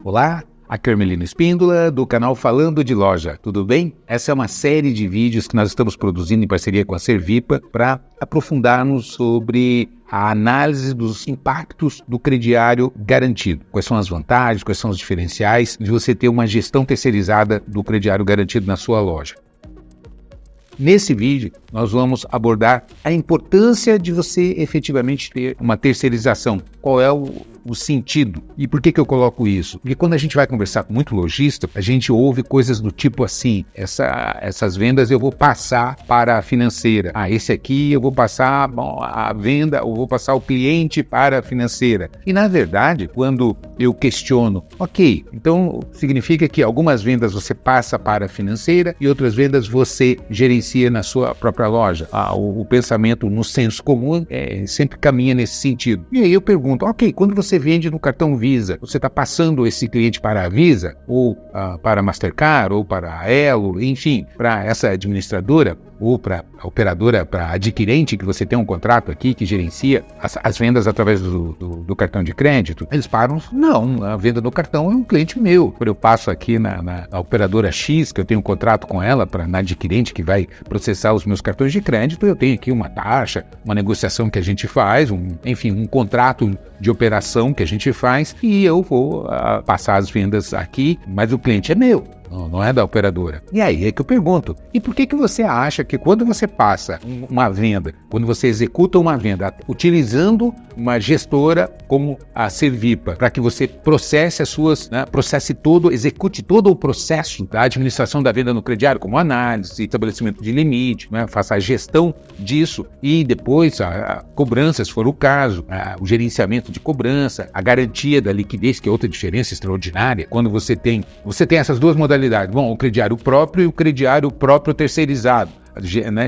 Olá, aqui é Hermelino Espíndola, do canal Falando de Loja, tudo bem? Essa é uma série de vídeos que nós estamos produzindo em parceria com a Servipa para aprofundarmos sobre a análise dos impactos do crediário garantido. Quais são as vantagens, quais são os diferenciais de você ter uma gestão terceirizada do crediário garantido na sua loja. Nesse vídeo, nós vamos abordar a importância de você efetivamente ter uma terceirização. Qual é o sentido? E por que eu coloco isso? Porque quando a gente vai conversar com muito lojista, a gente ouve coisas do tipo assim, essas vendas eu vou passar para a financeira. Esse aqui eu vou passar a venda, ou vou passar o cliente para a financeira. E na verdade, quando eu questiono, ok, então significa que algumas vendas você passa para a financeira e outras vendas você gerencia na sua própria loja. O pensamento no senso comum sempre caminha nesse sentido. E aí eu pergunto, ok, quando você vende no cartão Visa, você está passando esse cliente para a Visa, ou para a Mastercard, ou para a Elo, enfim, para essa administradora, ou para a operadora, para a adquirente, que você tem um contrato aqui que gerencia as vendas através do cartão de crédito, eles param, não, a venda no cartão é um cliente meu. Quando eu passo aqui na operadora X, que eu tenho um contrato com ela, na adquirente que vai processar os meus cartões de crédito, eu tenho aqui uma taxa, uma negociação que a gente faz, um contrato de operação que a gente faz, e eu vou passar as vendas aqui, mas o cliente é meu. Não é da operadora. E aí é que eu pergunto, e por que você acha que quando você passa uma venda, quando você executa uma venda, utilizando uma gestora como a Servipa, para que você processe execute todo o processo da administração da venda no crediário, como análise, estabelecimento de limite, faça a gestão disso e depois a cobrança, se for o caso, o gerenciamento de cobrança, a garantia da liquidez, que é outra diferença extraordinária, quando você tem essas duas modalidades. Bom, o crediário próprio e o crediário próprio terceirizado,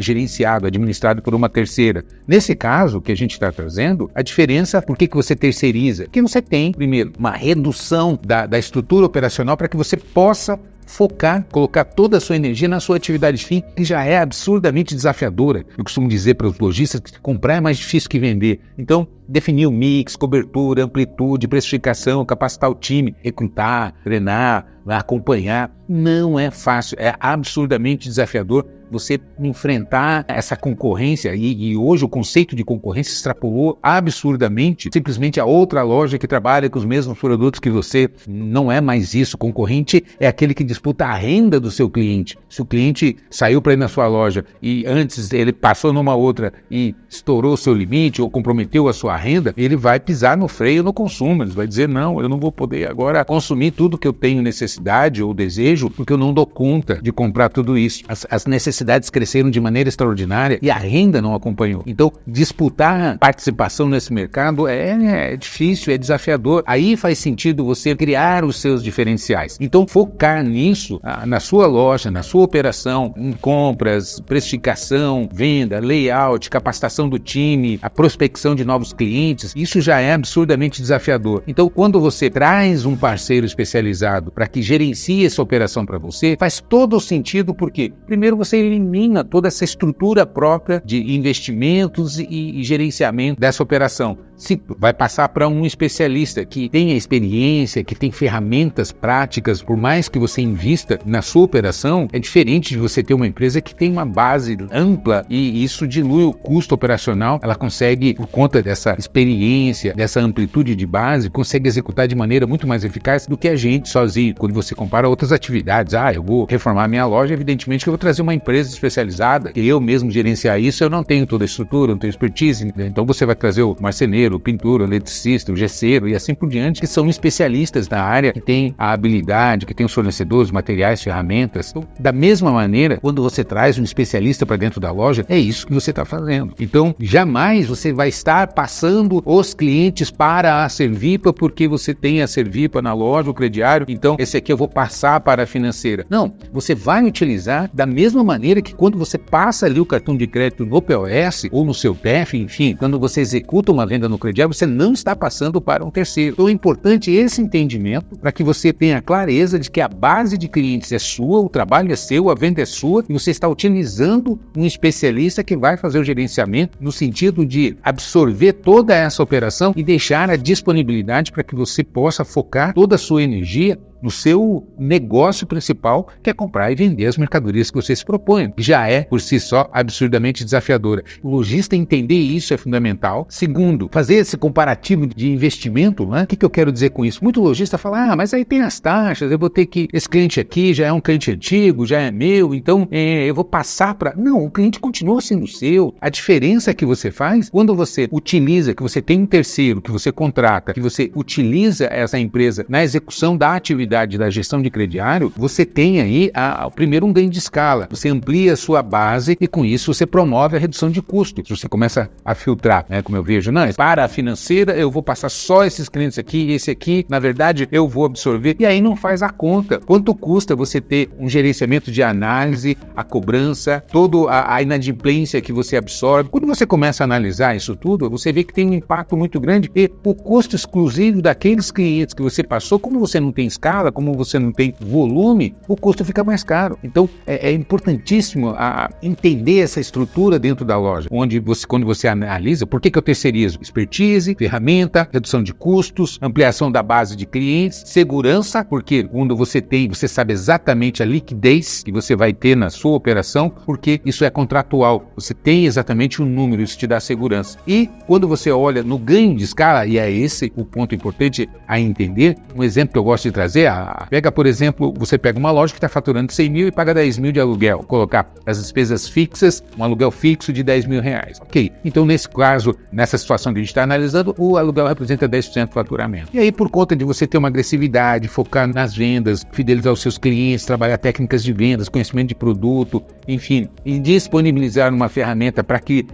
gerenciado, administrado por uma terceira. Nesse caso que a gente está trazendo, a diferença, por que você terceiriza? Porque você tem, primeiro, uma redução da estrutura operacional para que você possa focar, colocar toda a sua energia na sua atividade fim, que já é absurdamente desafiadora. Eu costumo dizer para os lojistas que comprar é mais difícil que vender. Então, definir o mix, cobertura, amplitude, precificação, capacitar o time, recrutar, treinar, acompanhar, não é fácil, é absurdamente desafiador você enfrentar essa concorrência e hoje o conceito de concorrência extrapolou absurdamente simplesmente a outra loja que trabalha com os mesmos produtos que você. Não é mais isso. Concorrente é aquele que disputa a renda do seu cliente. Se o cliente saiu para ir na sua loja e antes ele passou numa outra e estourou o seu limite ou comprometeu a sua renda, ele vai pisar no freio no consumo. Ele vai dizer, não, eu não vou poder agora consumir tudo que eu tenho necessidade ou desejo porque eu não dou conta de comprar tudo isso. As necessidades cresceram de maneira extraordinária e a renda não acompanhou. Então, disputar participação nesse mercado é difícil, é desafiador. Aí faz sentido você criar os seus diferenciais. Então, focar nisso, na sua loja, na sua operação, em compras, precificação, venda, layout, capacitação do time, a prospecção de novos clientes, isso já é absurdamente desafiador. Então, quando você traz um parceiro especializado para que gerencie essa operação para você, faz todo o sentido, porque primeiro você elimina toda essa estrutura própria de investimentos e gerenciamento dessa operação. Se vai passar para um especialista que tem experiência, que tem ferramentas práticas, por mais que você invista na sua operação, é diferente de você ter uma empresa que tem uma base ampla e isso dilui o custo operacional. Ela consegue, por conta dessa experiência, dessa amplitude de base, consegue executar de maneira muito mais eficaz do que a gente sozinho. Quando você compara outras atividades, eu vou reformar minha loja, evidentemente que eu vou trazer uma empresa especializada, que eu mesmo gerenciar isso, eu não tenho toda a estrutura, não tenho expertise, então você vai trazer o marceneiro, o pintor, o eletricista, o gesseiro e assim por diante, que são especialistas na área, que têm a habilidade, que têm os fornecedores, materiais, ferramentas. Então, da mesma maneira, quando você traz um especialista para dentro da loja, é isso que você está fazendo. Então, jamais você vai estar passando os clientes para a Servipa porque você tem a Servipa na loja, o crediário, então esse aqui eu vou passar para a financeira. Não, você vai utilizar da mesma maneira maneira que quando você passa ali o cartão de crédito no POS ou no seu TEF, enfim, quando você executa uma venda no crediário, você não está passando para um terceiro. Então é importante esse entendimento para que você tenha a clareza de que a base de clientes é sua, o trabalho é seu, a venda é sua e você está utilizando um especialista que vai fazer o gerenciamento no sentido de absorver toda essa operação e deixar a disponibilidade para que você possa focar toda a sua energia no seu negócio principal, que é comprar e vender as mercadorias que você se propõe, que já é, por si só, absurdamente desafiadora. O lojista entender isso é fundamental. Segundo, fazer esse comparativo de investimento, né? O que eu quero dizer com isso? Muito lojista fala, mas aí tem as taxas, eu vou ter que... Esse cliente aqui já é um cliente antigo, já é meu, então eu vou passar para... Não, o cliente continua sendo seu. A diferença que você faz, quando você utiliza, que você tem um terceiro, que você contrata, que você utiliza essa empresa na execução da atividade da gestão de crediário, você tem aí primeiro um ganho de escala, você amplia a sua base e com isso você promove a redução de custos. Você começa a filtrar, né, como eu vejo, não, para a financeira eu vou passar só esses clientes aqui, esse aqui, na verdade eu vou absorver, e aí não faz a conta. Quanto custa você ter um gerenciamento de análise, a cobrança, toda a inadimplência que você absorve? Quando você começa a analisar isso tudo, você vê que tem um impacto muito grande e o custo exclusivo daqueles clientes que você passou, como você não tem escala, como você não tem volume, o custo fica mais caro. Então, é importantíssimo entender essa estrutura dentro da loja, onde quando você analisa, por que eu terceirizo? Expertise, ferramenta, redução de custos, ampliação da base de clientes, segurança, porque quando você sabe exatamente a liquidez que você vai ter na sua operação, porque isso é contratual. Você tem exatamente um número, isso te dá segurança. E quando você olha no ganho de escala, e é esse o ponto importante a entender, um exemplo que eu gosto de trazer, pega, por exemplo, você pega uma loja que está faturando 100 mil e paga 10 mil de aluguel, colocar as despesas fixas, um aluguel fixo de 10 mil reais. Ok, então nesse caso, nessa situação que a gente está analisando, o aluguel representa 10% do faturamento. E aí, por conta de você ter uma agressividade, focar nas vendas, fidelizar os seus clientes, trabalhar técnicas de vendas, conhecimento de produto, enfim, e disponibilizar uma ferramenta para que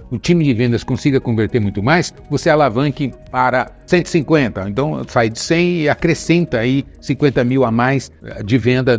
o time de vendas consiga converter muito mais, você alavanque para 150, então sai de 100 e acrescenta aí 50 mil a mais de venda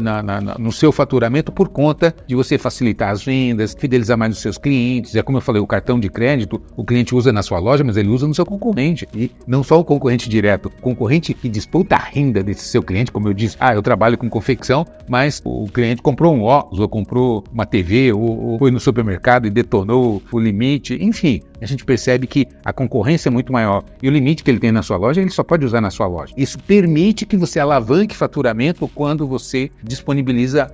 no seu faturamento por conta de você facilitar as vendas, fidelizar mais os seus clientes. É como eu falei, o cartão de crédito, o cliente usa na sua loja, mas ele usa no seu concorrente. E não só o concorrente direto, o concorrente que disputa a renda desse seu cliente, como eu disse, eu trabalho com confecção, mas o cliente comprou um óculos, ou comprou uma TV, ou foi no supermercado e detonou o limite, enfim. A gente percebe que a concorrência é muito maior e o limite que ele tem na sua loja, ele só pode usar na sua loja. Isso permite que você alavanque faturamento quando você disponibiliza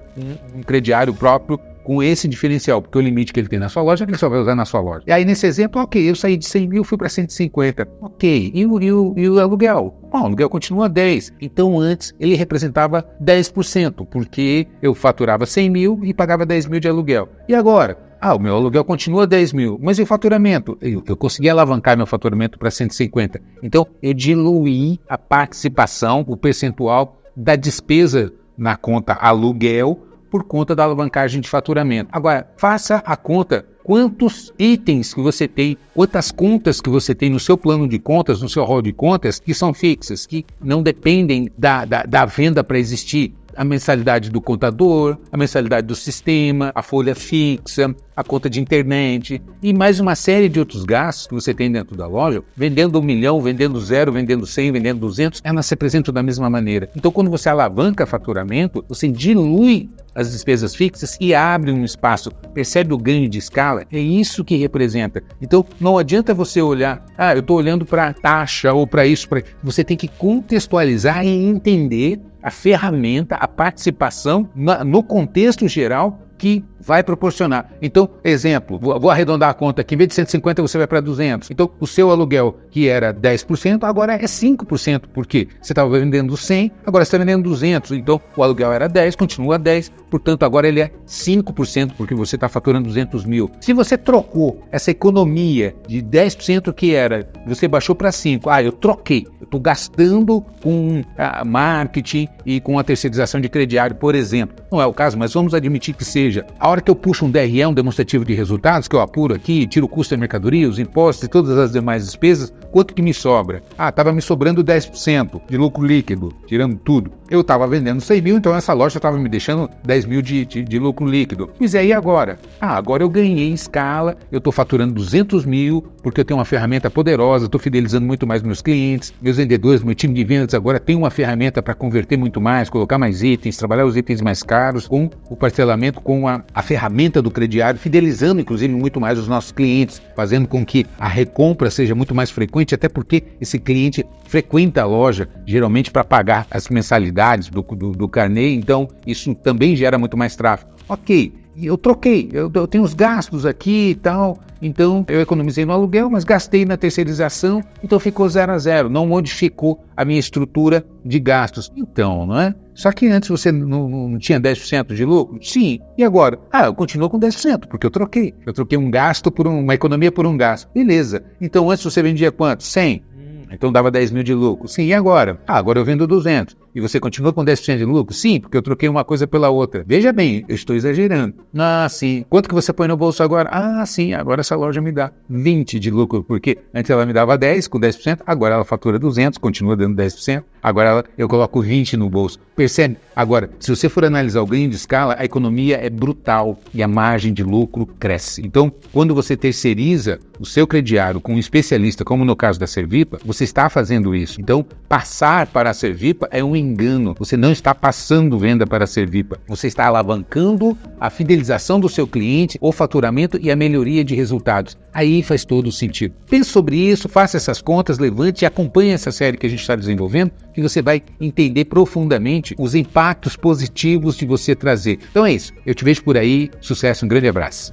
um crediário próprio com esse diferencial, porque o limite que ele tem na sua loja, ele só vai usar na sua loja. E aí, nesse exemplo, ok, eu saí de 100 mil, fui para 150. Ok, e o aluguel? Bom, o aluguel continua 10. Então, antes, ele representava 10%, porque eu faturava 100 mil e pagava 10 mil de aluguel. E agora? O meu aluguel continua 10 mil, mas e o faturamento? Eu consegui alavancar meu faturamento para 150. Então, eu diluí a participação, o percentual da despesa na conta aluguel por conta da alavancagem de faturamento. Agora, faça a conta. Quantos itens que você tem, quantas contas que você tem no seu plano de contas, no seu rol de contas, que são fixas, que não dependem da venda para existir. A mensalidade do contador, a mensalidade do sistema, a folha fixa, a conta de internet e mais uma série de outros gastos que você tem dentro da loja, vendendo 1 milhão, vendendo 0, vendendo 100, vendendo 200, elas se apresentam da mesma maneira. Então, quando você alavanca faturamento, você dilui as despesas fixas e abre um espaço, percebe o ganho de escala? É isso que representa. Então, não adianta você olhar, eu estou olhando para a taxa ou para isso, você tem que contextualizar e entender a ferramenta, a participação no contexto geral que vai proporcionar. Então, exemplo, vou arredondar a conta aqui, em vez de 150 você vai para 200. Então, o seu aluguel, que era 10%, agora é 5%, porque você estava vendendo 100, agora você está vendendo 200. Então, o aluguel era 10, continua 10, portanto, agora ele é 5%, porque você está faturando 200 mil. Se você trocou essa economia de 10% que era, você baixou para 5%, eu troquei, eu estou gastando com marketing e com a terceirização de crediário, por exemplo. Não é o caso, mas vamos admitir que seja A hora que eu puxo um DRE, um demonstrativo de resultados, que eu apuro aqui, tiro o custo da mercadoria, os impostos e todas as demais despesas, quanto que me sobra? Estava me sobrando 10% de lucro líquido, tirando tudo. Eu estava vendendo 100 mil, então essa loja estava me deixando 10 mil de lucro líquido. Mas e aí agora? Agora eu ganhei escala, eu estou faturando 200 mil, porque eu tenho uma ferramenta poderosa, estou fidelizando muito mais meus clientes, meus vendedores, meu time de vendas agora tem uma ferramenta para converter muito mais, colocar mais itens, trabalhar os itens mais caros, com o parcelamento, com a ferramenta do crediário, fidelizando inclusive muito mais os nossos clientes, fazendo com que a recompra seja muito mais frequente, até porque esse cliente frequenta a loja, geralmente para pagar as mensalidades do carnê, então isso também gera muito mais tráfego. Ok, eu troquei, eu tenho os gastos aqui e tal, então eu economizei no aluguel, mas gastei na terceirização, então ficou 0 a 0, não modificou a minha estrutura de gastos. Então, não é? Só que antes você não tinha 10% de lucro? Sim. E agora? Eu continuo com 10%, porque eu troquei. Eu troquei um gasto por uma economia por um gasto. Beleza. Então antes você vendia quanto? 100. Então dava 10 mil de lucro. Sim, e agora? Agora eu vendo 200. E você continua com 10% de lucro? Sim, porque eu troquei uma coisa pela outra. Veja bem, eu estou exagerando. Sim. Quanto que você põe no bolso agora? Sim, agora essa loja me dá 20 de lucro, porque antes ela me dava 10 com 10%, agora ela fatura 200, continua dando 10%, agora eu coloco 20 no bolso. Percebe? Agora, se você for analisar o ganho de escala, a economia é brutal e a margem de lucro cresce. Então, quando você terceiriza o seu crediário com um especialista, como no caso da Servipa, você está fazendo isso. Então, passar para a Servipa é um engano. Você não está passando venda para a Servipa. Você está alavancando a fidelização do seu cliente, o faturamento e a melhoria de resultados. Aí faz todo o sentido. Pense sobre isso, faça essas contas, levante e acompanhe essa série que a gente está desenvolvendo, que você vai entender profundamente os impactos positivos de você trazer. Então é isso. Eu te vejo por aí. Sucesso, um grande abraço.